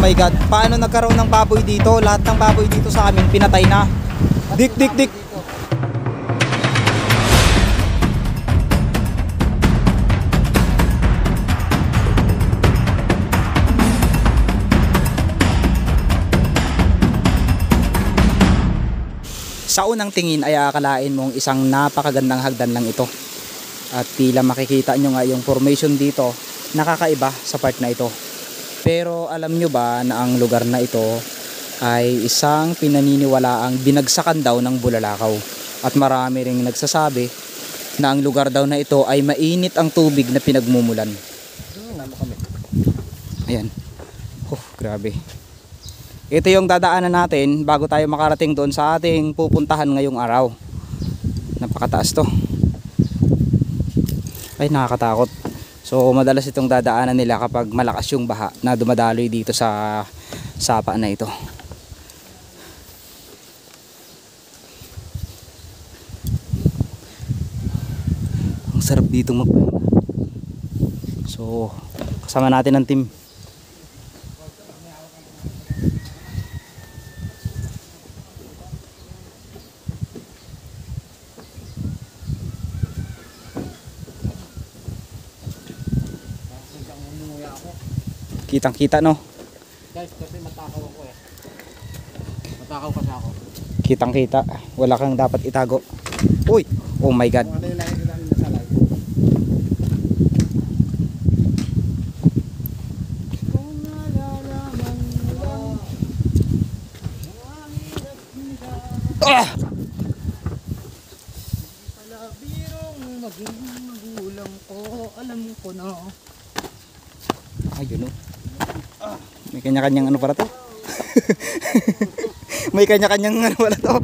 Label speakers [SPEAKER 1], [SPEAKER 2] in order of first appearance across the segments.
[SPEAKER 1] my God, paano nagkaroon ng baboy dito? Lahat ng baboy dito sa amin pinatay na. Dik dik dik. Sa unang tingin ay akalain mong isang napakagandang hagdan lang ito. At tila makikita nyo nga yung formation dito, nakakaiba sa part na ito. Pero alam nyo ba na ang lugar na ito ay isang pinaniniwalaang binagsakan daw ng bulalakaw. At marami ring nagsasabi na ang lugar daw na ito ay mainit ang tubig na pinagmumulan. Ayan. Oh, grabe. Ito yung dadaanan natin bago tayo makarating doon sa ating pupuntahan ngayong araw. Napakataas to. Ay, nakakatakot. So madalas itong dadaanan nila kapag malakas yung baha na dumadaloy dito sa sapa na ito. Ang sarap dito magpahinga. So kasama natin ang team. Kitang kita no.
[SPEAKER 2] Guys, kasi matakaw ako eh. Matakaw kasi ako.
[SPEAKER 1] Kitang kita. Wala kang dapat itago. Uy, oh my God.
[SPEAKER 2] Kung ano yung lagi ko namin nasa live. Kung nalalaman mo lang ang hirap nila. Pala birong maging magulang ko. Alam ko na.
[SPEAKER 1] Ayun oh. May kanya-kanyang ano para to. May kanya-kanyang ano para to.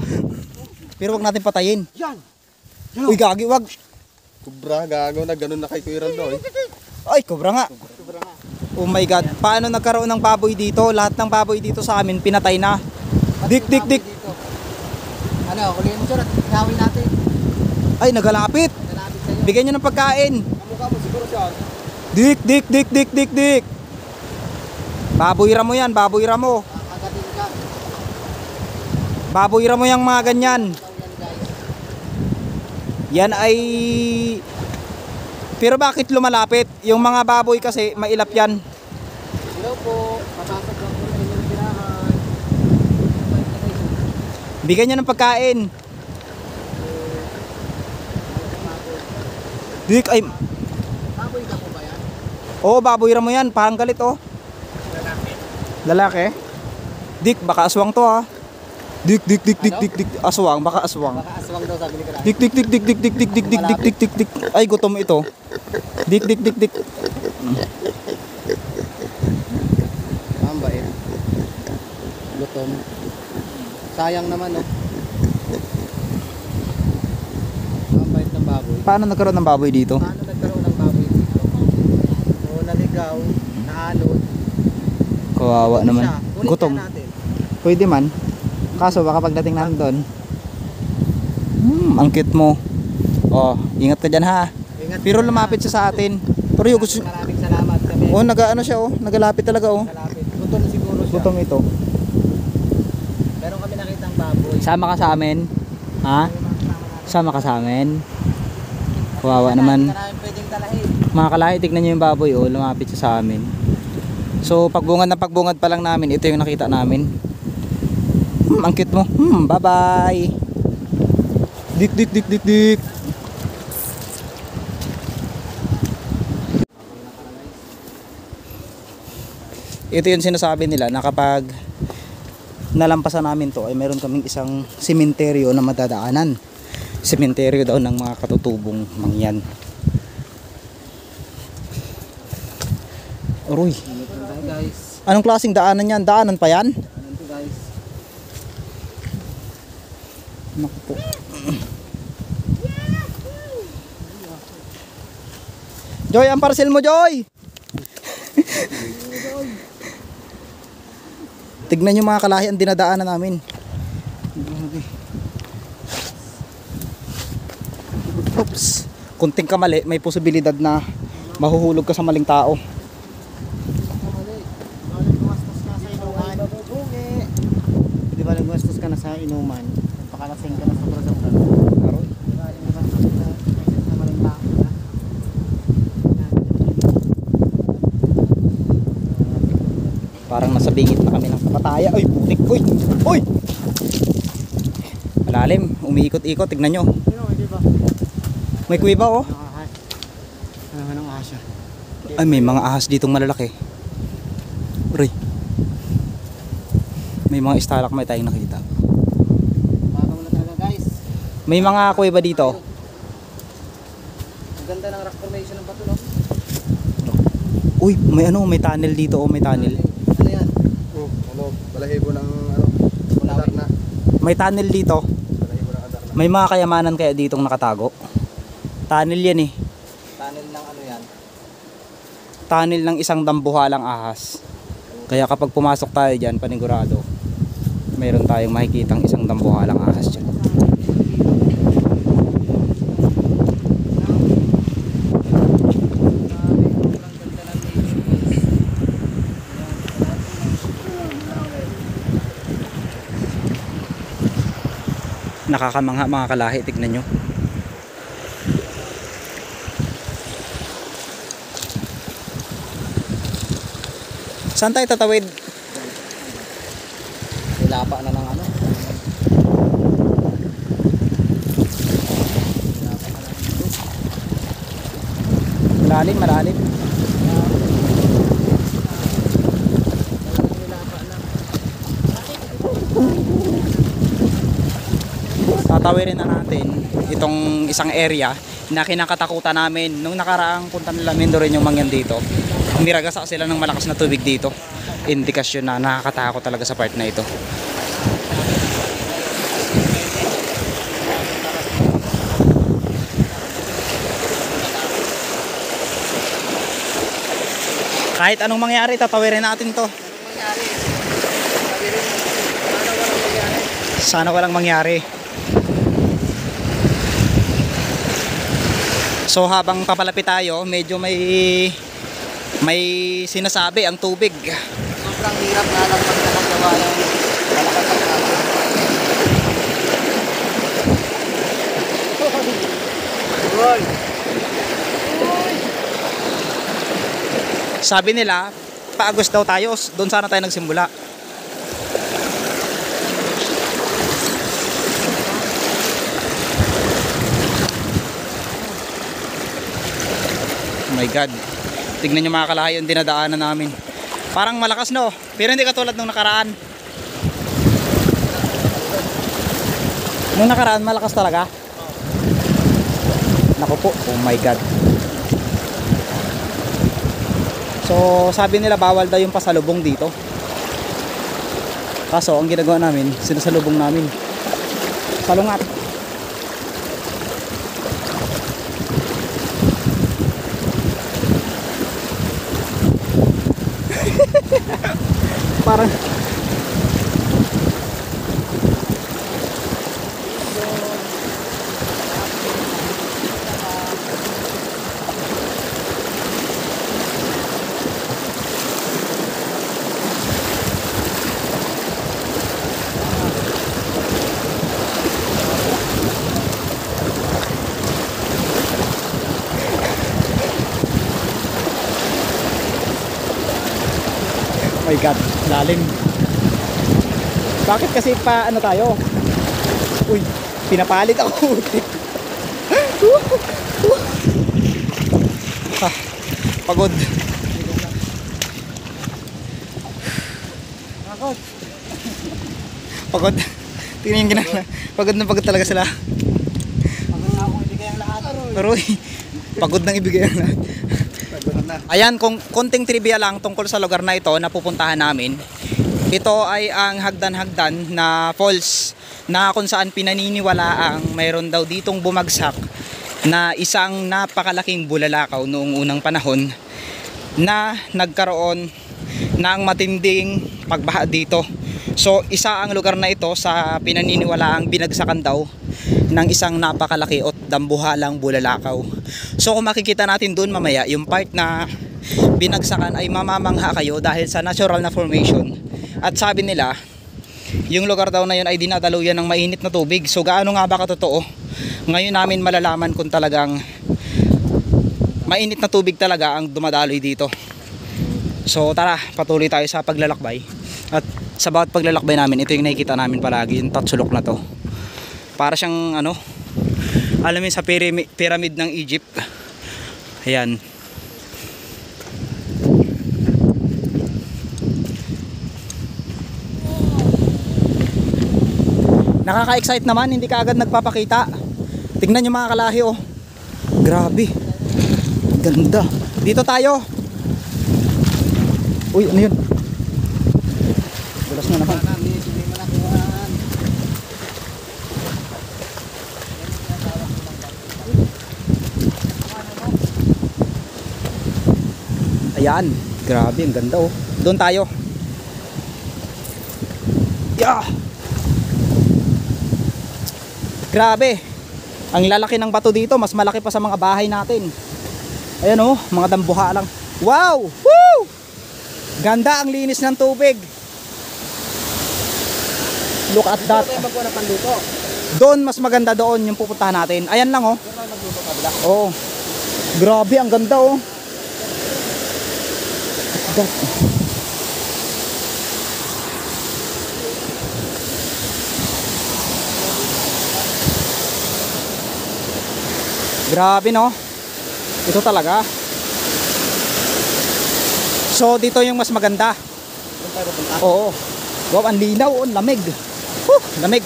[SPEAKER 1] Pero wag natin patayin.
[SPEAKER 2] Yan!
[SPEAKER 1] Uy, gagi, wag.
[SPEAKER 3] Kubra, gago na ganun na kay Kuya Rando eh.
[SPEAKER 1] Ay, kobra nga. Oh my God, paano nagkaroon ng baboy dito? Lahat ng baboy dito sa amin pinatay na. Dik dik dik.
[SPEAKER 2] Ano, kulihin mo siya. Gawin natin.
[SPEAKER 1] Ay, nagalapit.
[SPEAKER 2] Nalapit sa'yo.
[SPEAKER 1] Bigyan nyo ng pagkain.
[SPEAKER 3] Kamukha mo siguro siya.
[SPEAKER 1] Dik dik dik dik dik dik. Baboy ramo yan, baboy ramo.
[SPEAKER 2] Kagatin ka.
[SPEAKER 1] Baboy ramo yung mga ganyan.
[SPEAKER 2] Ikaw yan, guys.
[SPEAKER 1] Yan ay... Pero bakit lumalapit? Yung mga baboy kasi mailap yan.
[SPEAKER 2] Hello po. Papasok lang po sa inyong tirahan.
[SPEAKER 1] Bigyan nyo ng pagkain. Dik ay...
[SPEAKER 2] Baboy ka po ba yan?
[SPEAKER 1] Oo, baboy ramo yan. Parang galit oh. Lalaki? Dik, baka aswang to ha. Dik dik dik dik dik dik. Aswang, baka aswang.
[SPEAKER 2] Baka aswang daw sabi ni Karay.
[SPEAKER 1] Dik dik dik dik dik dik dik dik dik dik dik dik dik. Ay, gutom ito. Dik dik dik dik.
[SPEAKER 2] Ang bait. Gutom. Sayang naman oh. Ang bait ng baboy.
[SPEAKER 1] Paano nagkaroon ng baboy dito?
[SPEAKER 2] Paano nagkaroon ng baboy dito? O naligaw, naalon.
[SPEAKER 1] Kawawa naman.
[SPEAKER 2] Kunin
[SPEAKER 1] Gutom.
[SPEAKER 2] siya natin.
[SPEAKER 1] Pwede man. Kaso baka pagdating natin doon. Ang cute mo. Oh, ingat ka dyan ha.
[SPEAKER 2] Ingat
[SPEAKER 1] Pero
[SPEAKER 2] ka na.
[SPEAKER 1] lumapit siya sa atin. Pero yung gusto...
[SPEAKER 2] Maraming salamat kami.
[SPEAKER 1] Oh, nag-ano siya oh. Nagalapit talaga oh.
[SPEAKER 2] Malapit. Gutom siguro siya.
[SPEAKER 1] Gutom ito.
[SPEAKER 2] Meron kami nakitang baboy.
[SPEAKER 1] Sama ka sa amin? Ha? Sama ka sa amin? Kawawa naman.
[SPEAKER 2] Maraming pwedeng dalahin.
[SPEAKER 1] Mga kalahi, tignan nyo yung baboy oh. Lumapit siya sa amin. So pagbungad na pagbungad pa lang namin, ito yung nakita namin. Ang cute mo. Bye bye. Dik dik dik dik dik. Ito yung sinasabi nila na kapag nalampasan namin to ay meron kaming isang sementeryo na madadaanan. Sementeryo daw ng mga katutubong mangyan. Aroy.
[SPEAKER 2] Guys,
[SPEAKER 1] Anong klaseng daanan yan? Daanan pa yan?
[SPEAKER 2] ano to guys?
[SPEAKER 1] Naku po. Joy, ang parcel mo, Joy! Tignan nyo mga kalahi ang dinadaanan namin. Oops. Kunting kamali, may posibilidad na mahuhulog ka sa maling tao.
[SPEAKER 2] Balik bumastos ka sa Nakalasing ka na sa brother.
[SPEAKER 1] Aroy. Parang nasa bingit na kami ng Papataya. Ay, putik. Uy! Uy! Malalim. Umiikot-ikot. Tignan nyo.
[SPEAKER 2] Di ba?
[SPEAKER 1] May kuwiba oh.
[SPEAKER 2] Ano ng ahas yun?
[SPEAKER 1] Ay, may mga ahas ditong malalaki. Uy. May mga stalagmite tayong nakita.
[SPEAKER 2] Parang wala talaga guys.
[SPEAKER 1] May mga kuwiba dito.
[SPEAKER 2] Ang ganda ng rock formation ng bato no?
[SPEAKER 1] Uy, may ano, may tunnel dito oh, may tunnel.
[SPEAKER 2] Ano yan?
[SPEAKER 3] Balahibo ng adar na.
[SPEAKER 1] May tunnel dito.
[SPEAKER 3] Balahibo ng adar na.
[SPEAKER 1] May mga kayamanan kaya ditong nakatago. Tunnel yan eh.
[SPEAKER 2] Tunnel ng ano yan?
[SPEAKER 1] Tunnel ng isang dambuhalang ahas. Kaya kapag pumasok tayo dyan, panigurado, mayroon tayong makikitang isang dambuhalang ahas dyan. Nakakamangha mga kalahi, tignan nyo. Saan tayo tatawid?
[SPEAKER 2] Nilapa na ng ano?
[SPEAKER 1] Malalim, malalim. Tatawirin na natin itong isang area na kinakatakutan namin. Nung nakaraang punta nila Mindoro yung mangyan dito, miragasa sila ng malakas na tubig dito. Indikasyon na nakakatakot talaga sa part na ito. Kahit anong mangyari, tatawirin natin to. Sana walang mangyari. So habang papalapit tayo, medyo may sinasabi ang tubig.
[SPEAKER 2] Sobrang hirap na lang pagkakagawa ng malakas ang hapon. Uy!
[SPEAKER 1] Sabi nila, paagos daw tayo, doon sana tayo nagsimula. Oh my God. Tignan nyo mga kalahi yung dinadaanan namin. Parang malakas no, pero hindi katulad nung nakaraan. Nung nakaraan malakas talaga. Naku po, oh my God. So sabi nila bawal daw yung pasalubong dito. Kaso ang ginagawa namin, sinasalubong namin. Salungat. Parang oh my God, lalim. Bakit kasi pa ano tayo? Uy, pinapalit ako. Ah, pagod. Pagod. Tingnan yung ginagawa. Pagod na pagod talaga sila.
[SPEAKER 2] Pagod na akong ibigay ang lahat.
[SPEAKER 1] Pero uy, pagod nang ibigay ang lahat. Ayan, kung konting trivia lang tungkol sa lugar na ito na pupuntahan namin. Ito ay ang hagdan-hagdan na falls na kung saan pinaniniwalaang mayroon daw ditong bumagsak na isang napakalaking bulalakaw noong unang panahon na nagkaroon ng matinding pagbaha dito. So isa ang lugar na ito sa pinaniniwalaang binagsakan daw ng isang napakalaki at dambuhalang bulalakaw. So kung makikita natin doon mamaya yung part na binagsakan ay mamamangha kayo dahil sa natural na formation. At sabi nila yung lugar daw na yun ay dinadaluyan ng mainit na tubig. So gaano nga ba katotoo? Ngayon namin malalaman kung talagang mainit na tubig talaga ang dumadaloy dito. So tara, patuloy tayo sa paglalakbay. At sa bawat paglalakbay namin, ito yung nakikita namin palagi, yung tatsulok na to. Para siyang ano, alam mo sa pyramid ng Egypt. Ayan. Nakaka-excite naman, hindi ka agad nagpapakita. Tingnan nyo mga kalahi oh. Grabe. Ganda. Dito tayo. Uy, ano yun? Dulas na naman. Ayan. Grabe, ang ganda oh. Doon tayo. Yeah. Grabe. Ang lalaki ng bato dito, mas malaki pa sa mga bahay natin. Ayan oh, mga dambuha lang. Wow! Woo! Ganda ang linis ng tubig. Look at that. Doon mas maganda doon yung pupuntahan natin. Ayan lang oh. Oh. Grabe, ang ganda oh. That. Grabe no. Ito talaga. So dito yung mas maganda. Oo. Wow, ang linaw, oh, lamig. Lamig.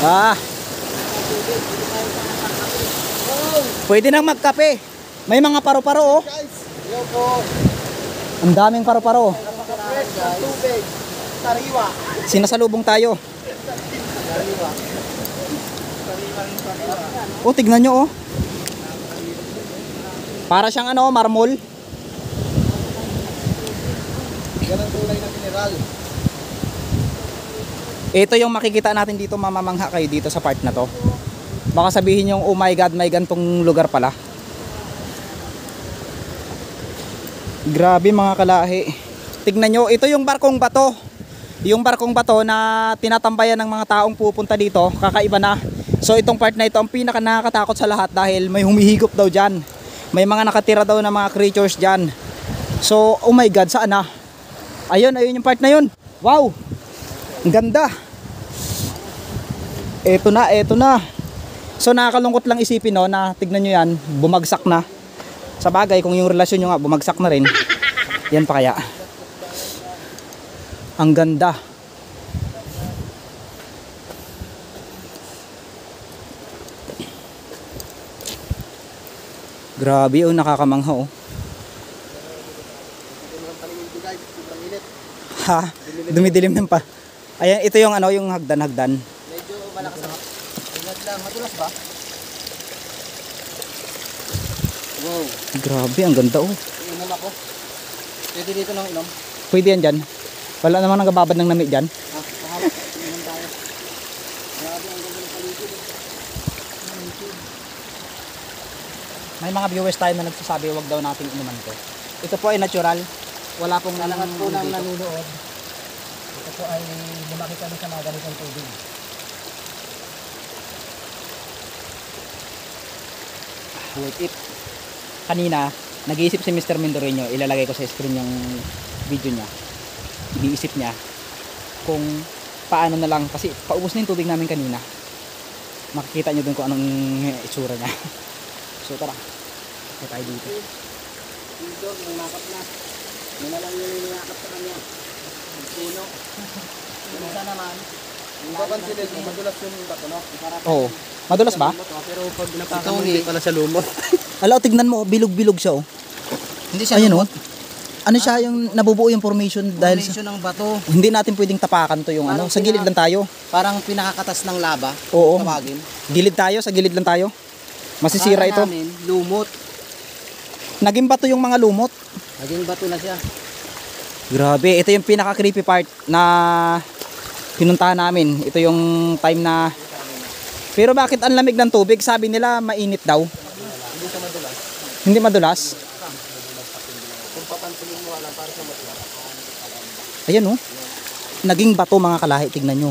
[SPEAKER 1] Ah. Pwede nang magkape. May mga paro-paro oh. Ang daming paro-paro.
[SPEAKER 3] Tubig. Sariwa.
[SPEAKER 1] Sinasalubong tayo. Oh, tignan nyo oh. Para siyang ano, marmol.
[SPEAKER 3] Ganang kulay na mineral.
[SPEAKER 1] Ito yung makikita natin dito, mamamangha kayo dito sa part na to. Baka sabihin yung oh my god, may gantong lugar pala. Grabe mga kalahi. Tignan nyo, ito yung barkong bato. Yung barkong bato na tinatambayan ng mga taong pupunta dito, kakaiba na. So itong part na ito ang pinaka nakakatakot sa lahat dahil may humihigop daw dyan. May mga nakatira daw na mga creatures dyan. So oh my god, saan na? Ayun, ayun yung part na yun. Wow! Ang ganda. Eto na, eto na. So nakakalungkot lang isipin no, na tignan nyo yan, bumagsak na. Sa bagay, kung yung relasyon nyo nga bumagsak na rin, yan pa kaya. Ang ganda. Grabe oh, nakakamangha oh. Ha, dumidilim ng pa. Ayan, ito yung ano, yung hagdan-hagdan.
[SPEAKER 3] Medyo malakas ako. Ingat lang, madulas ba? Wow.
[SPEAKER 1] Grabe, ang ganda oh.
[SPEAKER 3] Inom ako. Pwede dito nang inom.
[SPEAKER 1] Pwede yan dyan. Wala namang nagababad ng lamig dyan.
[SPEAKER 3] Ha, pahalap. Inom tayo. Grabe, ang ganda ng paligid.
[SPEAKER 1] May mga viewers tayo na nagsasabi wag daw nating inuman to. Ito po ay natural. Wala pong
[SPEAKER 3] Sa lahat po ng
[SPEAKER 1] dito.
[SPEAKER 3] nanunood, ito po ay lumaki kami sa mga ganitong tubig.
[SPEAKER 1] Worth it. Kanina, nag-iisip si Mr. Mendoreño, ilalagay ko sa screen yung video niya. Iniisip niya kung paano na lang, kasi paubos na yung tubig namin kanina. Makikita nyo dun kung anong itsura niya. So tara, ito tayo dito.
[SPEAKER 3] Dito, nanakap na. Yun na lang yung nanakap sa kanya. Ang puno. Yung isa naman, yung papansinin mo, madulas yung bato, no?
[SPEAKER 1] Oo. Madulas ba?
[SPEAKER 3] Pero pag napakamoy, hindi pala siya lumot.
[SPEAKER 1] Alaw, tignan mo, bilog-bilog siya oh.
[SPEAKER 3] Hindi siya
[SPEAKER 1] Ayun
[SPEAKER 3] lumot.
[SPEAKER 1] oh. Ano siya yung nabubuo yung formation dahil sa,
[SPEAKER 3] Formation ng bato.
[SPEAKER 1] hindi natin pwedeng tapakan to yung ano, sa gilid lang tayo.
[SPEAKER 3] Parang pinakakatas ng laba.
[SPEAKER 1] Oo.
[SPEAKER 3] Tawagin.
[SPEAKER 1] Gilid tayo, sa gilid lang tayo. Masisira ito.
[SPEAKER 3] Akala namin, lumot.
[SPEAKER 1] Naging bato yung mga lumot.
[SPEAKER 3] Naging bato na siya.
[SPEAKER 1] Grabe, ito yung pinaka creepy part na pinuntahan namin. Ito yung time na, pero bakit ang lamig ng tubig? Sabi nila mainit daw.
[SPEAKER 3] Hindi siya madulas.
[SPEAKER 1] Hindi madulas.
[SPEAKER 3] Kung papansinin mo, alam para siya madulas.
[SPEAKER 1] Ayan oh. naging bato mga kalahi, tignan nyo.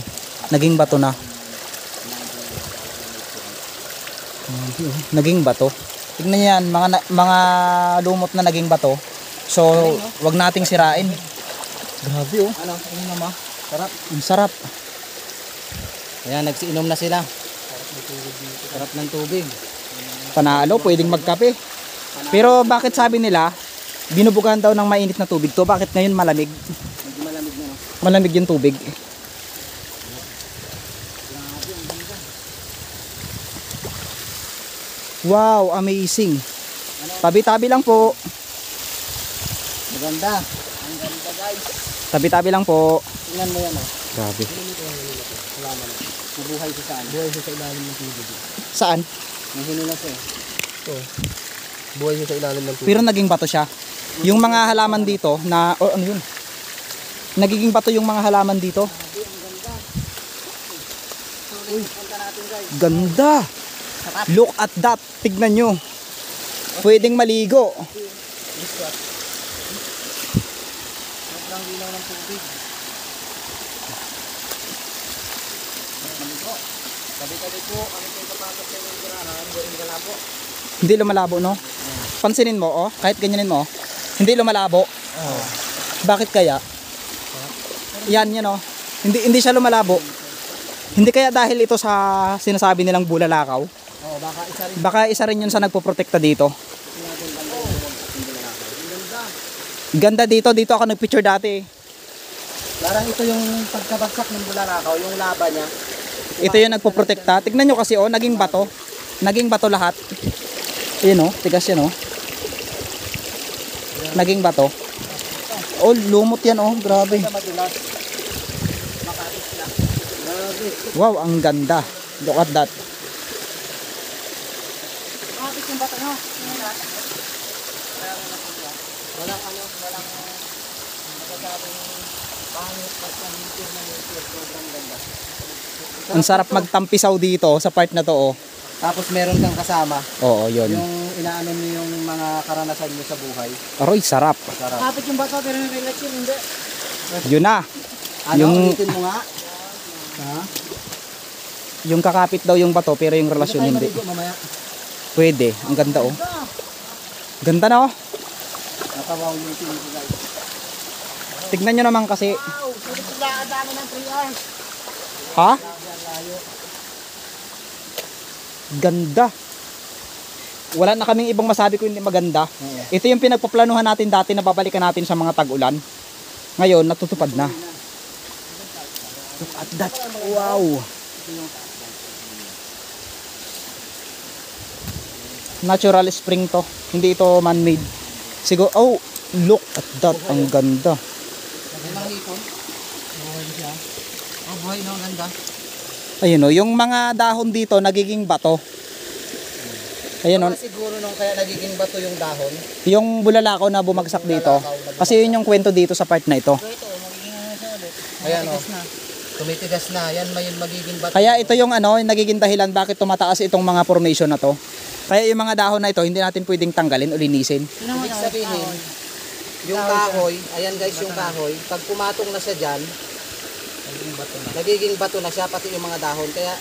[SPEAKER 1] Naging bato na. Naging bato. Tignan nyo yan, mga lumot na naging bato. So, wag nating sirain. Grabe oh.
[SPEAKER 3] Ano, inom mo? Sarap.
[SPEAKER 1] Ang sarap.
[SPEAKER 3] Ayan, nagsiinom na sila. Sarap ng tubig.
[SPEAKER 1] Panalo, pwedeng magkape. Pero bakit sabi nila, binubugahan daw ng mainit na tubig to? Bakit ngayon malamig?
[SPEAKER 3] Medyo malamig na, no?
[SPEAKER 1] Malamig yung tubig. Wow, amazing. Tabi-tabi lang po.
[SPEAKER 3] Maganda. Ang ganda, guys.
[SPEAKER 1] Tabi-tabi lang po.
[SPEAKER 3] Tingnan mo yan, oh.
[SPEAKER 1] Grabe.
[SPEAKER 3] Nabuhay siya saan? Buhay siya sa ilalim ng tubig.
[SPEAKER 1] Saan?
[SPEAKER 3] Nahinulas eh. Ito. Buhay siya sa ilalim ng tubig.
[SPEAKER 1] Pero naging bato siya. Yung mga halaman dito na, oh ano yun? Nagiging bato yung mga halaman dito. Ganda. Look at that. Tignan nyo. Pwedeng maligo.
[SPEAKER 3] Sobrang linaw ng tubig. Tabi-tabi po, ano kayo kapatid sa inyong garahan, buong galabo.
[SPEAKER 1] Hindi lumalabo, no? Pansinin mo, oh. Kahit ganyanin mo, hindi lumalabo. Bakit kaya? Yan, oh. Hindi siya lumalabo. Hindi kaya dahil ito sa sinasabi nilang bulalakaw?
[SPEAKER 3] Oh,
[SPEAKER 1] Baka isa rin yun sa nagpoprotekta dito. Ganda dito. Dito ako nagpicture dati.
[SPEAKER 3] Parang ito yung pagkabagsak ng bulalakaw, yung laba niya.
[SPEAKER 1] Ito yung nagpoprotekta. Tignan nyo kasi, oh, naging bato. Naging bato lahat. Ayun, oh, tigas yan, oh. Naging bato. Oh, lumot yan, oh. Grabe. Wow, ang ganda. Look at that.
[SPEAKER 3] Kapit yung bata nyo. Walang masasabing pangit basta nature na nature. Sobrang ganda.
[SPEAKER 1] Ang sarap magtampisaw dito sa part na to, oh.
[SPEAKER 3] Tapos meron kang kasama.
[SPEAKER 1] Oo, yun.
[SPEAKER 3] Yung inaano nyo yung mga karanasan nyo sa buhay.
[SPEAKER 1] Aroy, sarap.
[SPEAKER 3] Sarap.
[SPEAKER 2] Kapit yung bata pero yung relasyon hindi.
[SPEAKER 1] Yun na.
[SPEAKER 3] Ano,
[SPEAKER 1] Yung-
[SPEAKER 3] ulitin mo nga. Ha?
[SPEAKER 1] Yung kakapit daw yung bato pero yung relasyon hindi.
[SPEAKER 3] Maligo mamaya.
[SPEAKER 1] Pwede. Ang ganda, oh. Ganda na, oh.
[SPEAKER 3] Nakawaw yung tingin ko, guys.
[SPEAKER 1] Tignan nyo naman kasi.
[SPEAKER 2] Wow, sulit sila dami ng 3 hours.
[SPEAKER 1] Ha? Ganda. Wala na kaming ibang masabi ko hindi maganda. Ito yung pinagpaplanuhan natin dati na babalikan natin sa mga tag-ulan. Ngayon, natutupad na. Look at that. Wow. Natural spring to. Hindi ito man-made. Siguro, oh, look at that. Ang ganda.
[SPEAKER 3] May mga hipon. Buhay siya. Oh, buhay no, ang ganda.
[SPEAKER 1] Ayun, oh, yung mga dahon dito nagiging bato. Ayun, oh,
[SPEAKER 3] Baka siguro nung kaya nagiging bato yung dahon.
[SPEAKER 1] yung bulalakaw na bumagsak dito. Kasi yun yung kwento dito sa part na ito.
[SPEAKER 2] So ito, magiging ano siya ulit.
[SPEAKER 3] Ayan,
[SPEAKER 2] Matigas
[SPEAKER 3] oh.
[SPEAKER 2] na.
[SPEAKER 3] Tumitigas na. Yan may magiging bato.
[SPEAKER 1] Kaya ito yung ano, yung nagiging dahilan bakit tumataas itong mga formation na to. Kaya yung mga dahon na ito, hindi natin pwedeng tanggalin o linisin.
[SPEAKER 2] Tingnan mo
[SPEAKER 3] Ibig
[SPEAKER 2] na,
[SPEAKER 3] sabihin, yung kahoy, ayan guys yung kahoy, pag pumatong na siya dyan, nagiging bato na siya, pati yung mga dahon. Kaya,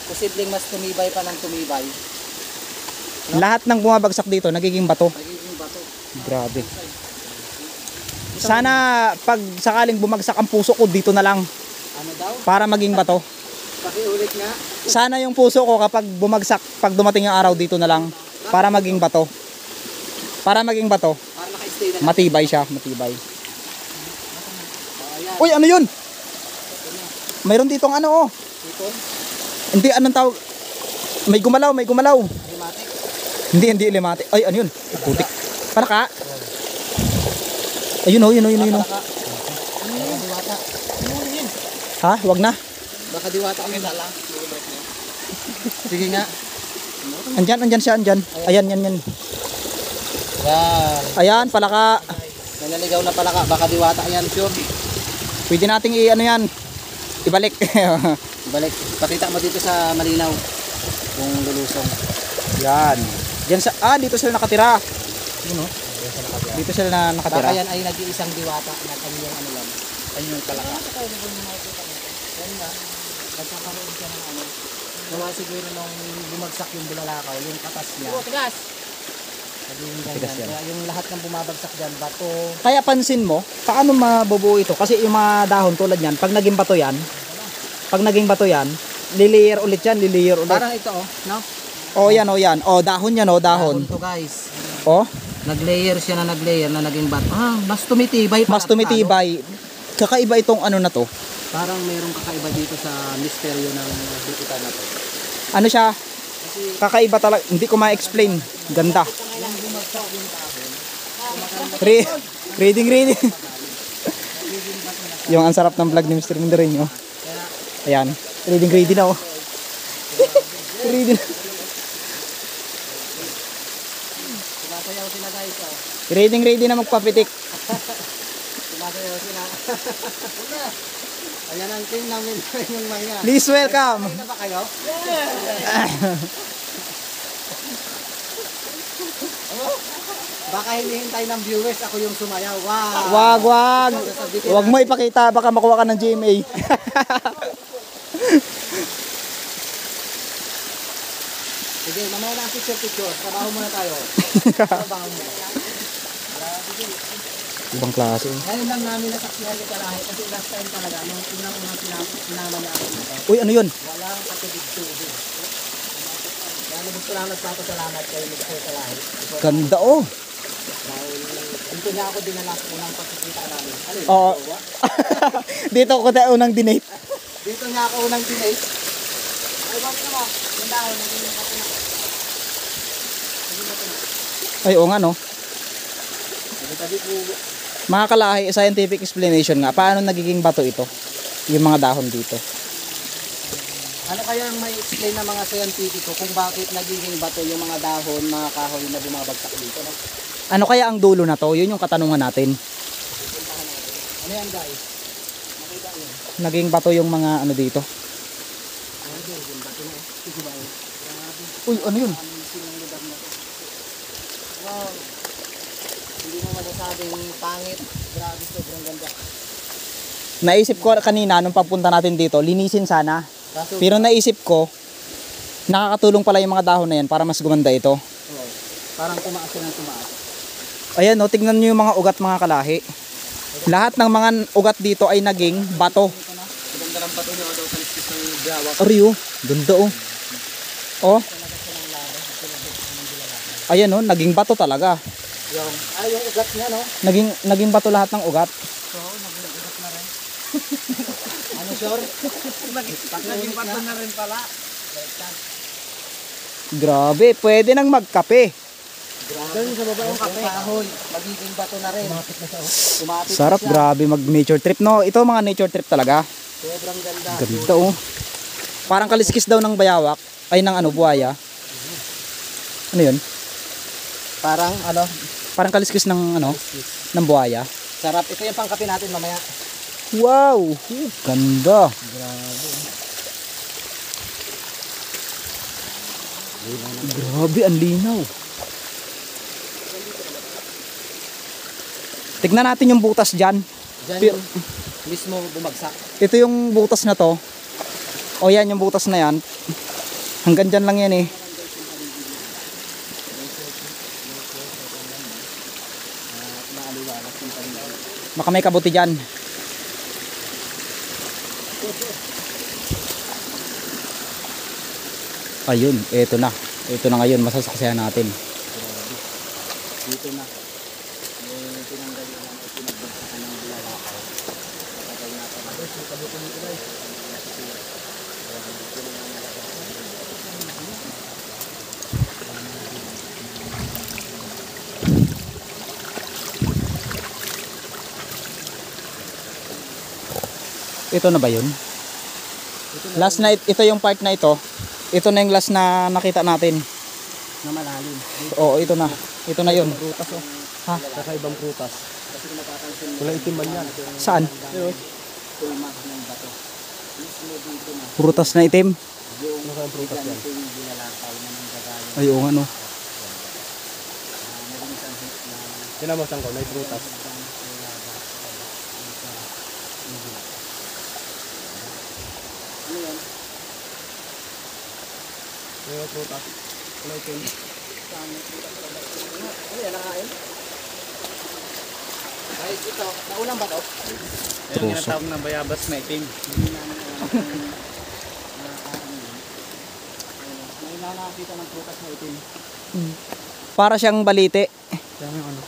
[SPEAKER 3] posibleng mas tumibay pa ng tumibay.
[SPEAKER 1] Lahat ng bumabagsak dito, nagiging bato.
[SPEAKER 3] Nagiging bato.
[SPEAKER 1] Grabe. Sana pag sakaling bumagsak ang puso ko, dito na lang.
[SPEAKER 3] Ano daw?
[SPEAKER 1] Para maging bato.
[SPEAKER 3] Pakiulit nga.
[SPEAKER 1] Sana yung puso ko kapag bumagsak, pag dumating yung araw, dito na lang. Para maging bato. Para maging bato.
[SPEAKER 3] Para naka-stay na lang.
[SPEAKER 1] Matibay siya, matibay.
[SPEAKER 3] Ayan.
[SPEAKER 1] Uy, ano yun? Mayroon ditong ano, oh.
[SPEAKER 3] Hipon.
[SPEAKER 1] Hindi, anong tawag? May gumalaw, may gumalaw.
[SPEAKER 3] Climatic.
[SPEAKER 1] Hindi limate. Ay, ano yun? Putik. Palaka. Ayun, oh, yun, oh, yun, oh, yun, oh.
[SPEAKER 3] Baka diwata.
[SPEAKER 1] Ha? Wag na.
[SPEAKER 3] Baka diwata ang dala. Sige nga.
[SPEAKER 1] Andyan siya, andyan. Ayan, yan.
[SPEAKER 3] Yan.
[SPEAKER 1] Ayan, palaka.
[SPEAKER 3] May naligaw na pala ka. Baka diwata yan, sure.
[SPEAKER 1] Pwede nating i-ano yan. Ibalik.
[SPEAKER 3] Balik. Pakita mo dito sa malinaw. Kung lulusong.
[SPEAKER 1] Yan. Diyan sa, dito sila nakatira. Yun, oh. Dito sila na nakatira.
[SPEAKER 3] Baka yan ay nag-iisang diwata na kanyang ano lang. Ayun yung kalaka.
[SPEAKER 2] Yan nga. Nagkakaroon siya ng ano. Gawa siguro nung bumagsak yung bulalakaw, yung katas niya. Tigas! Naging ganyan.
[SPEAKER 1] Tigas yan.
[SPEAKER 2] Kaya yung lahat ng bumabagsak dyan, bato.
[SPEAKER 1] Kaya pansin mo, paano mabubuo ito? Kasi yung mga dahon tulad yan, pag naging bato yan, liliyer ulit yan, liliyer ulit.
[SPEAKER 2] Parang ito no?
[SPEAKER 1] Oh, yan, oh, yan. Oh, dahon yan, oh, dahon.
[SPEAKER 2] To guys.
[SPEAKER 1] Oh,
[SPEAKER 2] Naglayer siya na naglayer na naging bato. Mas tumitibay pa.
[SPEAKER 1] mas tumitibay. Kakaiba itong ano na to.
[SPEAKER 2] Parang mayroong kakaiba dito sa misteryo ng bikitan na to.
[SPEAKER 1] Ano siya? Kakaiba talaga. Hindi ko ma-explain. Ganda. Reading. Yung ang sarap ng vlog ni Mr. Mandarin, oh. Ayan. Reading na, oh. Reading.
[SPEAKER 2] Sumasayaw sila guys.
[SPEAKER 1] Reading na magpapitik.
[SPEAKER 2] Sumasayaw sila. Ayan ang team namin yung mga.
[SPEAKER 1] Please welcome.
[SPEAKER 2] Kaya na ba kayo? Baka hinihintay ng viewers ako yung sumayaw. Wow!
[SPEAKER 1] Wag. Wag mo ipakita. Baka makuha ka ng GMA.
[SPEAKER 2] Sige, mamaya na ang picture. Trabaho muna tayo. Trabaho muna.
[SPEAKER 1] Ibang klase.
[SPEAKER 2] Ngayon lang namin nasaksihan ni Kalahi kasi last time talaga, nung unang pinama niya ako dito,
[SPEAKER 1] Uy, ano yun?
[SPEAKER 2] walang katubig-tubig. Kaya gusto lang nagpapasalamat kay Mr. Kalahi.
[SPEAKER 1] Ganda, oh.
[SPEAKER 2] Dahil dito niya ako dinala sa unang pagkikita namin. Ano yun?
[SPEAKER 1] Oo. Dito ko tayo unang dinate.
[SPEAKER 2] Dito niya ako unang dinate. Ay, bakit naman? Yung dahon, naging bato na. Naging bato na.
[SPEAKER 1] Ay, oo nga, no.
[SPEAKER 2] Sabi po,
[SPEAKER 1] Mga Kalahi, scientific explanation nga. Paano nagiging bato ito? Yung mga dahon dito.
[SPEAKER 2] ano kaya ang may explain ng mga scientifico kung bakit nagiging bato yung mga dahon, mga kahoy na bumabagsak dito? No?
[SPEAKER 1] Ano kaya ang dulo na to? Yun yung katanungan natin.
[SPEAKER 2] Ano yan guys? Nakita nyo?
[SPEAKER 1] Naging bato yung mga ano dito.
[SPEAKER 2] Ano yung bato na? Ito ba yun? Grabe.
[SPEAKER 1] Uy, ano yun?
[SPEAKER 2] Amazing ang lugar na to. Wow. Hindi mo masasabing pangit. Grabe, sobrang ganda.
[SPEAKER 1] Naisip ko kanina nung pagpunta natin dito, linisin sana.
[SPEAKER 2] Kaso,
[SPEAKER 1] Pero naisip ko, nakakatulong pala yung mga dahon na yan para mas gumanda ito.
[SPEAKER 2] oh, parang tumaas yun ang tumaas.
[SPEAKER 1] Ayan, no, tingnan nyo yung mga ugat, mga Kalahi. Lahat ng mga ugat dito ay naging bato.
[SPEAKER 2] Maganda ng bato niya daw sa liskis ng gawak.
[SPEAKER 1] Ariyo, ganda, oh. Oh. Ayan, no, naging bato talaga.
[SPEAKER 2] Yung ugat niya, no?
[SPEAKER 1] Naging bato lahat ng ugat.
[SPEAKER 2] So, naging ugat na rin. Ano, sure? Naging bato na rin pala.
[SPEAKER 1] Grabe, pwede nang magkape.
[SPEAKER 2] Doon sa baba yung kape. Kahoy, magiging bato na rin. Kumapit na siya. Kumapit
[SPEAKER 1] Sarap,
[SPEAKER 2] na siya.
[SPEAKER 1] grabe mag nature trip, no. Ito mga nature trip talaga.
[SPEAKER 2] Sobrang ganda.
[SPEAKER 1] Ganda, oh. Parang kaliskis daw ng bayawak. Ay, ng ano, buhaya. Ano yun?
[SPEAKER 2] Parang ano,
[SPEAKER 1] Parang kaliskis ng ano, ng buhaya.
[SPEAKER 2] sarap. Ito yung pangkape natin mamaya.
[SPEAKER 1] Wow! Ganda. Grabe, ang linaw. Tignan natin yung butas dyan.
[SPEAKER 2] Diyan
[SPEAKER 1] Pi-
[SPEAKER 2] yung mismo bumagsak.
[SPEAKER 1] Ito yung butas na to. O yan, yung butas na yan. Hanggang dyan lang yan eh. Baka may kabuti dyan. Ayun, eto na. Ito na ngayon, masasaksihan natin.
[SPEAKER 2] Dito na. Yung tinanggal yung mga pinagbagsakan ng bulalakaw. Patagay na pa. Yung kabuti nito guys.
[SPEAKER 1] Ito na ba yun? Last na, ito yung part na ito. Ito na yung last na nakita natin.
[SPEAKER 2] Na malalim.
[SPEAKER 1] Oo, ito na. Ito na yun.
[SPEAKER 2] Prutas oh.
[SPEAKER 1] Ha?
[SPEAKER 2] Kakaibang prutas. Kasi kung mapapansin mo. Wala itim man yan.
[SPEAKER 1] Saan?
[SPEAKER 2] Tulma ng bato. Mismo dito na.
[SPEAKER 1] Prutas na itim.
[SPEAKER 2] Yung prutas yan. Yung bulalakaw na ng gagaling.
[SPEAKER 1] Ay, oo nga no.
[SPEAKER 2] Kinamasan ko, may prutas.
[SPEAKER 3] May prutas. Kulay itim. Ano yan, nakain? Ay, ito. Naulang ba to?
[SPEAKER 2] Yung ginatawag ng bayabas na itim.
[SPEAKER 3] May nakakita ng prutas na itim.
[SPEAKER 1] Para siyang balite.
[SPEAKER 3] Kaya nga ano,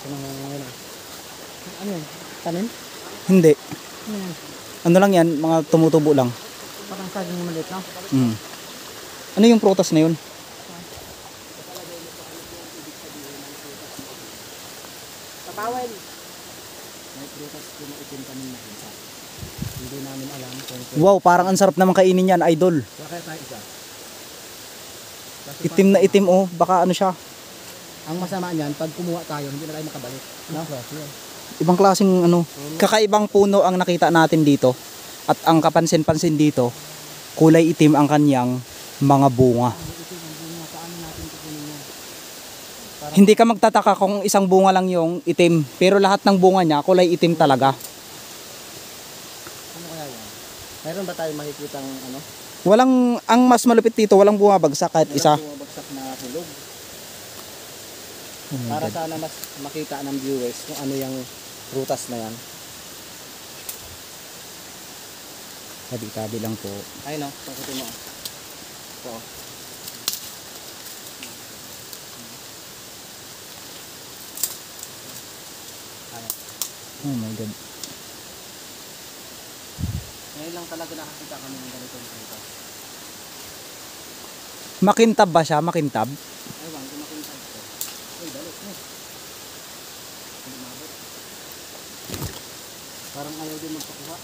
[SPEAKER 3] ano yun? Tanim?
[SPEAKER 1] Hindi.
[SPEAKER 3] Ano yan?
[SPEAKER 1] Ano lang yan, mga tumutubo lang.
[SPEAKER 3] Parang saging na maliit, no?
[SPEAKER 1] Mm. Ano yung prutas na yun?
[SPEAKER 3] Kapawel! May prutas ko na itim kami nakita. Hindi namin alam kung
[SPEAKER 1] Wow, parang ang sarap naman kainin yan, idol.
[SPEAKER 3] kaya tayo isa.
[SPEAKER 1] Itim na itim oh, baka ano siya.
[SPEAKER 3] Ang masama niyan, pag kumuha tayo, hindi na tayo makabalik. No?
[SPEAKER 1] Ibang klaseng ano, kakaibang puno ang nakita natin dito. At ang kapansin-pansin dito, kulay itim ang kanyang mga bunga. Hindi ka magtataka kung isang bunga lang yung itim, pero lahat ng bunga niya kulay itim talaga.
[SPEAKER 3] Ano kaya yan? Meron ba tayo makikitang ano?
[SPEAKER 1] Walang, ang mas malupit dito, walang bumabagsak kahit isa.
[SPEAKER 3] Bumabagsak na hulog. Para sana mas makita ng viewers kung ano yung prutas na yan.
[SPEAKER 1] Tabi-tabi lang po.
[SPEAKER 3] Ay no, pagkutin mo. Ito.
[SPEAKER 1] Oh my God.
[SPEAKER 3] Ngayon lang talaga nakakita kami ng ganitong prutas.
[SPEAKER 1] Makintab ba siya? Makintab?
[SPEAKER 3] Aywan, kung makintag ko. Ay, balik mo. Umabot. Parang ayaw din magpakuha.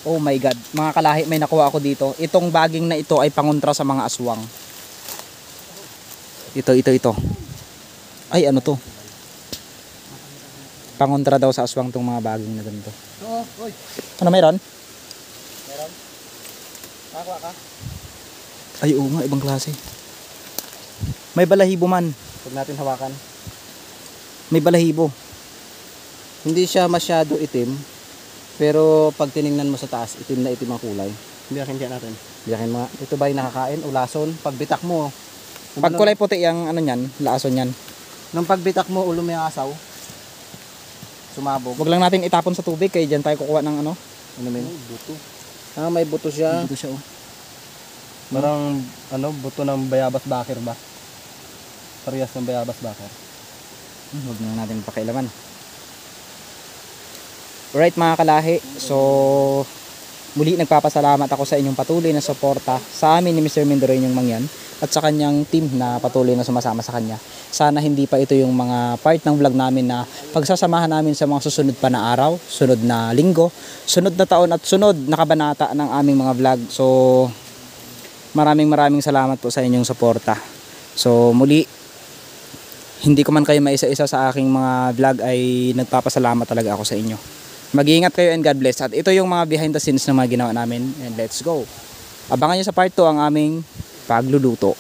[SPEAKER 1] Oh my God. Mga kalahi, may nakuha ako dito. Itong baging na ito ay pangontra sa mga aswang. Ito. Ay, ano to? Pangontra daw sa aswang tong mga baging na ganito.
[SPEAKER 3] Oo, oy.
[SPEAKER 1] Ano mayroon?
[SPEAKER 3] Meron? Nakakuha ka?
[SPEAKER 1] Ay, oo nga, ibang klase. May balahibo man.
[SPEAKER 3] Huwag natin hawakan.
[SPEAKER 1] May balahibo.
[SPEAKER 3] Hindi siya masyado itim. Pero pag tiningnan mo sa taas, itim na itim ang kulay. Biyakin natin. Biyakin mo nga. Ito ba yung nakakain? Ulason? Pagbitak mo.
[SPEAKER 1] Pag kulay puti yung ano niyan, laason niyan.
[SPEAKER 3] Nung pagbitak mo, ulo may asaw. Sumabog.
[SPEAKER 1] Wag lang natin itapon sa tubig kaya diyan tayo kukuha ng ano.
[SPEAKER 3] Ano men? Buto. Ah, may buto siya.
[SPEAKER 1] Dito siya oh.
[SPEAKER 3] Parang ano, buto ng bayabas bakir ba? Parehas ng bayabas bakir.
[SPEAKER 1] Huwag na natin pakialaman. Alright mga kalahi, so muli nagpapasalamat ako sa inyong patuloy na suporta sa amin ni Mr. Mindoroy yung mangyan at sa kanyang team na patuloy na sumasama sa kanya. Sana hindi pa ito yung mga part ng vlog namin na pagsasamahan namin sa mga susunod pa na araw, sunod na linggo, sunod na taon at sunod na kabanata ng aming mga vlog. So maraming salamat po sa inyong suporta. So muli, hindi ko man kayo maisa-isa sa aking mga vlog ay nagpapasalamat talaga ako sa inyo. Mag-iingat kayo and God bless. At ito yung mga behind the scenes na mga ginawa namin. And let's go. Abangan nyo sa part 2 ang aming pagluluto.